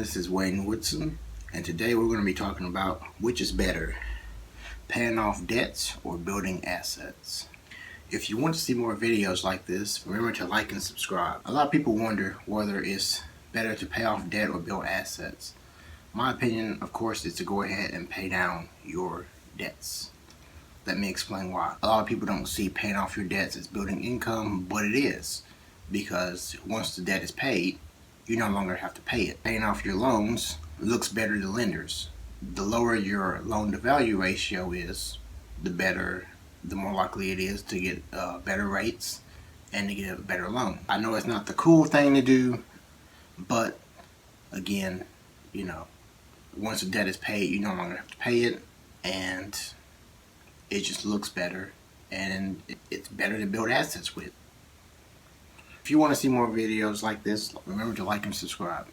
this is Wayne Woodson, and today we're going to be talking about which is better, paying off debts or building assets. If you want to see more videos like this, remember to like and subscribe. A lot of people wonder whether it's better to pay off debt or build assets. My opinion, of course, is to go ahead and pay down your debts. Let me explain why. A lot of people don't see paying off your debts as building income, but it is. Because once the debt is paid, you no longer have to pay it. Paying off your loans looks better to lenders. The lower your loan to value ratio is, the more likely it is to get better rates and to get a better loan. I know it's not the cool thing to do, but again, once the debt is paid, you no longer have to pay it, and it just looks better, and it's better to build assets with. If you want to see more videos like this, remember to like and subscribe.